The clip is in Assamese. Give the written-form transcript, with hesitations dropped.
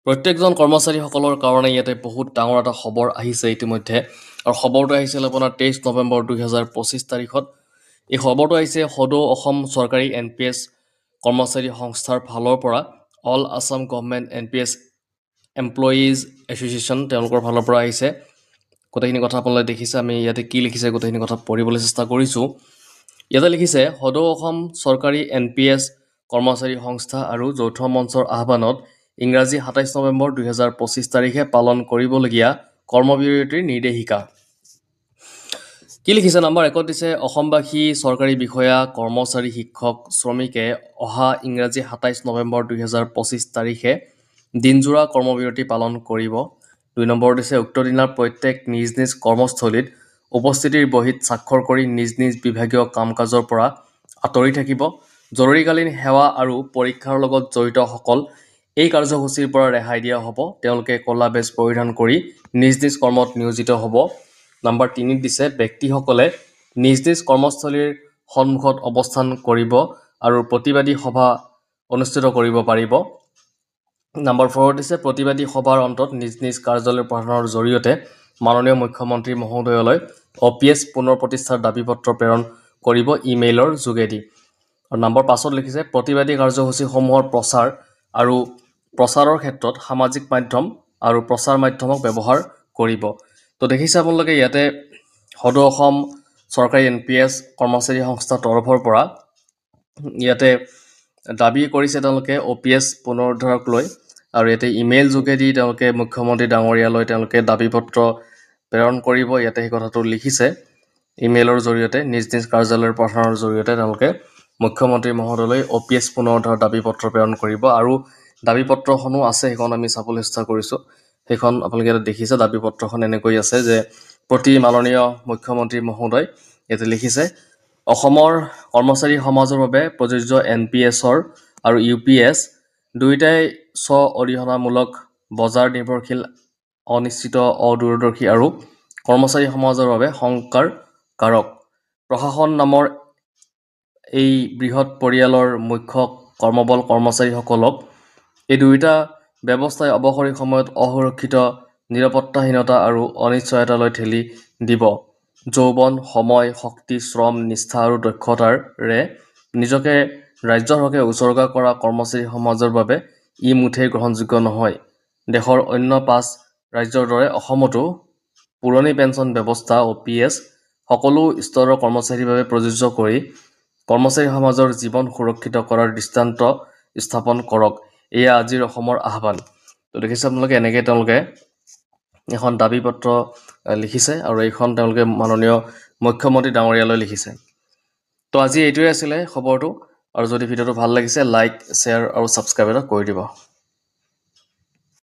প্ৰত্যেকজন কৰ্মচাৰীসকলৰ কাৰণে ইয়াতে বহুত ডাঙৰ এটা খবৰ আহিছে ইতিমধ্যে আৰু খবৰটো আহিছিল আপোনাৰ 23 নৱেম্বৰ 2025 তাৰিখত এই খবৰটো আহিছে সদৌ অসম চৰকাৰী NPS কৰ্মচাৰী সংস্থাৰ ফালৰ পৰা all Assam government NPS employees association তেওঁলোকৰ ফালৰ পৰা আহিছে গোটেইখিনি কথা আপোনালোকে দেখিছে আমি ইয়াতে কি লিখিছে গোটেইখিনি কথা পঢ়িবলৈ চেষ্টা কৰিছোঁ ইয়াতে লিখিছে সদৌ অসম চৰকাৰী NPS কৰ্মচাৰী সংস্থা আৰু যৌথ মঞ্চৰ আহ্বানত ইংৰাজী 27 নৱেম্বৰ 2025 তাৰিখে পালন কৰিবলগীয়া কৰ্মবিৰতিৰ নিৰ্দেশিকা কি লিখিছে নম্বৰ 1 দিছে অসমবাসী চৰকাৰী বিষয়া কৰ্মচাৰী শিক্ষক শ্ৰমিকে অহা ইংৰাজী 27 নৱেম্বৰ 2025 তাৰিখে দিনজোৰা কৰ্মবিৰতি পালন কৰিব 2 নম্বৰ দিছে উক্ত দিনাৰ প্ৰত্যেক নিজ নিজ কৰ্মস্থলীত উপস্থিতিৰ বহীত স্বাক্ষৰ কৰি নিজ নিজ বিভাগীয় কাম-কাজৰ পৰা আঁতৰি থাকিব জৰুৰীকালীন সেৱা আৰু পৰীক্ষাৰ লগত জড়িত সকল এই কাৰ্যসূচীৰ পৰা ৰেহাই দিয়া হ'ব তেওঁলোকে কলা বেজ পৰিধান কৰি নিজ নিজ কৰ্মত নিয়োজিত হ'ব নম্বৰ 3 দিছে ব্যক্তিসকলে নিজ নিজ কৰ্মস্থলীৰ সন্মুখত অৱস্থান কৰিব আৰু প্ৰতিবাদী সভা অনুষ্ঠিত কৰিব পাৰিব নম্বৰ 4 দিছে প্ৰতিবাদী সভাৰ অন্তত নিজ নিজ কাৰ্যালয় প্ৰধানৰ জৰিয়তে মাননীয় মুখ্যমন্ত্ৰী মহোদয়লৈ OPS পুনৰ প্ৰতিষ্ঠাৰ দাবী পত্ৰ প্ৰেৰণ কৰিব ইমেইলৰ যোগেদি আৰু নম্বৰ 5ত লিখিছে প্ৰতিবাদী কাৰ্যসূচীসমূহৰ প্ৰচাৰ আৰু প্ৰচাৰৰ ক্ষেত্ৰত সামাজিক মাধ্যম আৰু প্ৰচাৰ মাধ্যমক ব্যৱহাৰ কৰিব তো দেখিছে আপোনালোকে ইয়াতে সদৌ অসম চৰকাৰী NPS কৰ্মচাৰী সংস্থাৰ তৰফৰ পৰা ইয়াতে দাবী কৰিছে তেওঁলোকে OPS পুনৰুদ্ধাৰক লৈ আৰু ইয়াতে ইমেইল যোগেদি তেওঁলোকে মুখ্যমন্ত্ৰী ডাঙৰীয়ালৈ তেওঁলোকে দাবী পত্ৰ প্ৰেৰণ কৰিব ইয়াতে এই কথাটো লিখিছে ইমেইলৰ জৰিয়তে নিজ নিজ কাৰ্যালয়ৰ প্ৰধানৰ জৰিয়তে তেওঁলোকে মুখ্যমন্ত্ৰী মহোদয়লৈ OPS পুনৰুদ্ধাৰ দাবী পত্ৰ প্ৰেৰণ কৰিব আৰু দাবী পত্ৰখনো আছে সেইখন আমি চাবলৈ চেষ্টা কৰিছোঁ সেইখন আপোনালোকে দেখিছে দাবী পত্ৰখন এনেকৈ আছে যে প্ৰতি মাননীয় মুখ্যমন্ত্ৰী মহোদয় ইয়াতে লিখিছে অসমৰ কৰ্মচাৰী সমাজৰ বাবে প্ৰযোজ্য NPSৰ আৰু UPS দুইটাই স্ব অৰিহণামূলক বজাৰ নিৰ্ভৰশীল অনিশ্চিত অদূৰদৰ্শী আৰু কৰ্মচাৰী সমাজৰ বাবে সংস্কাৰ কাৰক প্ৰশাসন নামৰ এই বৃহৎ পৰিয়ালৰ মুখ্য কৰ্মবল কৰ্মচাৰীসকলক এই দুইটা ব্যৱস্থাই অৱসৰী সময়ত অসুৰক্ষিত নিৰাপত্তাহীনতা আৰু অনিশ্চয়তালৈ ঠেলি দিব যৌৱন সময় শক্তি শ্ৰম নিষ্ঠা আৰু দক্ষতাৰে নিজকে ৰাজ্যৰ হকে উৎসৰ্গা কৰা কৰ্মচাৰী সমাজৰ বাবে ই মুঠেই গ্ৰহণযোগ্য নহয় দেশৰ অন্য 5 ৰাজ্যৰ দৰে অসমতো পুৰণি পেঞ্চন ব্যৱস্থা OPS সকলো স্তৰৰ কৰ্মচাৰীৰ বাবে প্ৰযোজ্য কৰি কৰ্মচাৰী সমাজৰ জীৱন সুৰক্ষিত কৰাৰ দৃষ্টান্ত স্থাপন কৰক এয়া আজিৰ অসমৰ আহ্বান তো দেখিছে আপোনালোকে এনেকৈ তেওঁলোকে এখন দাবী পত্ৰ লিখিছে আৰু এইখন তেওঁলোকে মাননীয় মুখ্যমন্ত্ৰী ডাঙৰীয়ালৈ লিখিছে তো আজি এইটোৱে আছিলে খবৰটো আৰু যদি ভিডিঅ'টো ভাল লাগিছে লাইক শ্বেয়াৰ আৰু ছাবস্ক্ৰাইব কৰি দিব